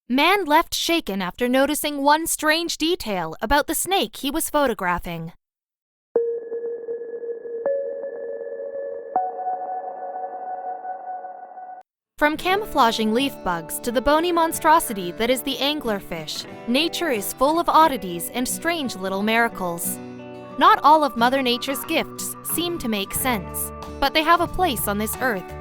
Man left shaken after noticing one strange detail about the snake he was photographing. From camouflaging leaf bugs to the bony monstrosity that is the anglerfish, nature is full of oddities and strange little miracles. Not all of Mother Nature's gifts seem to make sense, but they have a place on this earth,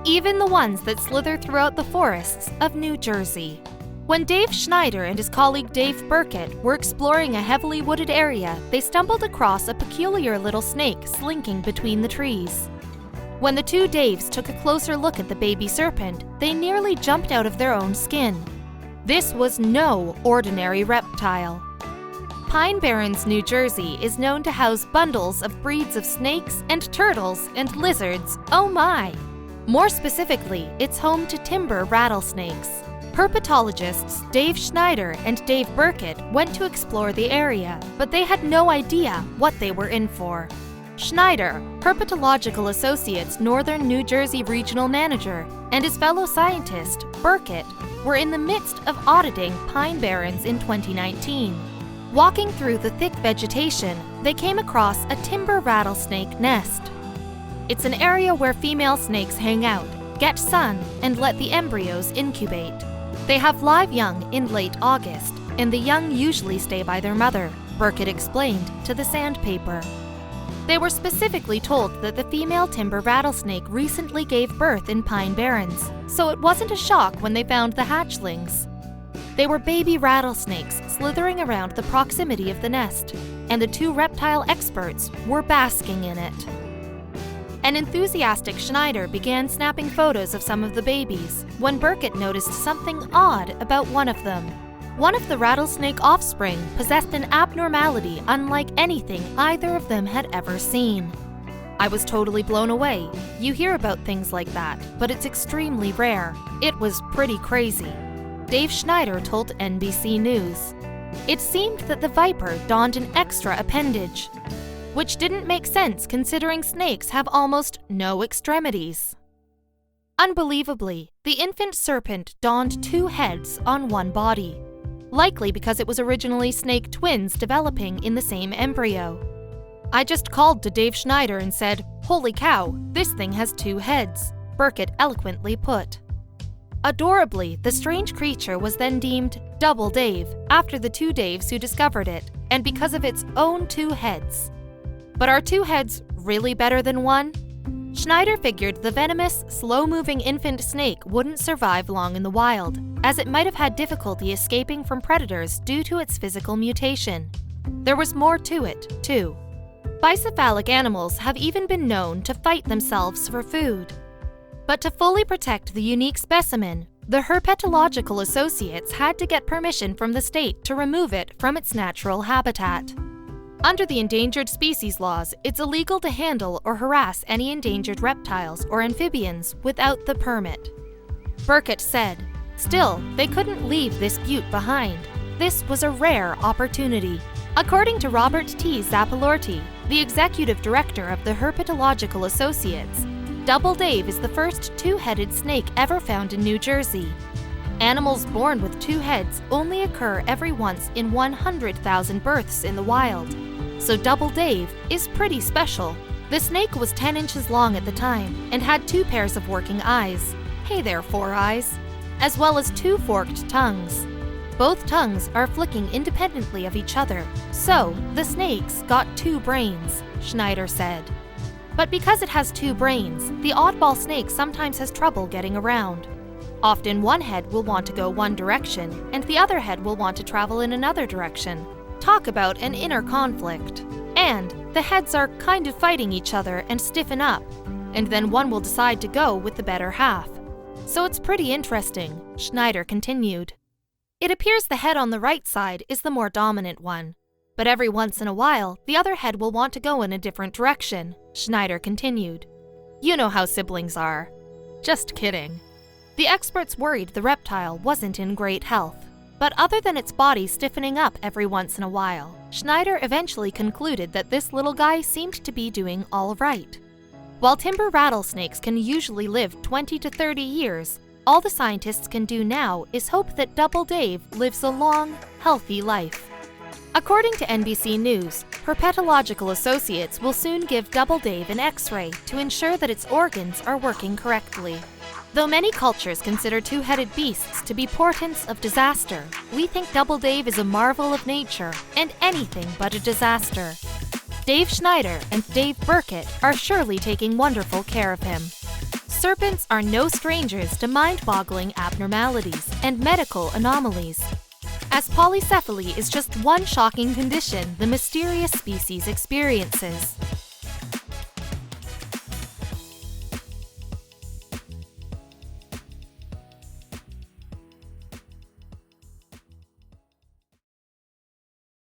even the ones that slither throughout the forests of New Jersey. When Dave Schneider and his colleague Dave Burkett were exploring a heavily wooded area, they stumbled across a peculiar little snake slinking between the trees. When the two Daves took a closer look at the baby serpent, they nearly jumped out of their own skin. This was no ordinary reptile. Pine Barrens, New Jersey is known to house bundles of breeds of snakes and turtles and lizards, oh my! More specifically, it's home to timber rattlesnakes. Herpetologists Dave Schneider and Dave Burkett went to explore the area, but they had no idea what they were in for. Schneider, Herpetological Associates Northern New Jersey Regional Manager, and his fellow scientist, Burkett, were in the midst of auditing Pine Barrens in 2019. Walking through the thick vegetation, they came across a timber rattlesnake nest. It's an area where female snakes hang out, get sun, and let the embryos incubate. They have live young in late August, and the young usually stay by their mother, Burkett explained to the Sandpaper. They were specifically told that the female timber rattlesnake recently gave birth in Pine Barrens, so it wasn't a shock when they found the hatchlings. They were baby rattlesnakes slithering around the proximity of the nest, and the two reptile experts were basking in it. An enthusiastic Schneider began snapping photos of some of the babies when Burkett noticed something odd about one of them. One of the rattlesnake offspring possessed an abnormality unlike anything either of them had ever seen. I was totally blown away. You hear about things like that, but it's extremely rare. It was pretty crazy. Dave Schneider told NBC News. It seemed that the viper donned an extra appendage, which didn't make sense considering snakes have almost no extremities. Unbelievably, the infant serpent donned two heads on one body, likely because it was originally snake twins developing in the same embryo. I just called to Dave Schneider and said, "Holy cow, this thing has two heads," Burkett eloquently put. Adorably, the strange creature was then deemed Double Dave after the two Daves who discovered it, and because of its own two heads. But are two heads really better than one? Schneider figured the venomous, slow-moving infant snake wouldn't survive long in the wild, as it might have had difficulty escaping from predators due to its physical mutation. There was more to it, too. Bicephalic animals have even been known to fight themselves for food. But to fully protect the unique specimen, the Herpetological Associates had to get permission from the state to remove it from its natural habitat. Under the endangered species laws, it's illegal to handle or harass any endangered reptiles or amphibians without the permit. Burkett said, still, they couldn't leave this beaut behind. This was a rare opportunity. According to Robert T. Zappalorti, the executive director of the Herpetological Associates, Double Dave is the first two-headed snake ever found in New Jersey. Animals born with two heads only occur every once in 100,000 births in the wild. So Double Dave is pretty special. The snake was 10 inches long at the time and had two pairs of working eyes. Hey there, Four Eyes. As well as two forked tongues. Both tongues are flicking independently of each other. So the snake's got two brains, Schneider said. But because it has two brains, the oddball snake sometimes has trouble getting around. Often one head will want to go one direction, and the other head will want to travel in another direction. Talk about an inner conflict. And the heads are kind of fighting each other and stiffen up, and then one will decide to go with the better half. So it's pretty interesting, Schneider continued. It appears the head on the right side is the more dominant one, but every once in a while, the other head will want to go in a different direction, Schneider continued. You know how siblings are. Just kidding. The experts worried the reptile wasn't in great health. But other than its body stiffening up every once in a while, Schneider eventually concluded that this little guy seemed to be doing all right. While timber rattlesnakes can usually live 20 to 30 years, All the scientists can do now is hope that Double Dave lives a long, healthy life. According to NBC News, herpetological associates will soon give Double Dave an X-ray to ensure that its organs are working correctly. Though many cultures consider two-headed beasts to be portents of disaster, we think Double Dave is a marvel of nature and anything but a disaster. Dave Schneider and Dave Burkett are surely taking wonderful care of him. Serpents are no strangers to mind-boggling abnormalities and medical anomalies, as polycephaly is just one shocking condition the mysterious species experiences.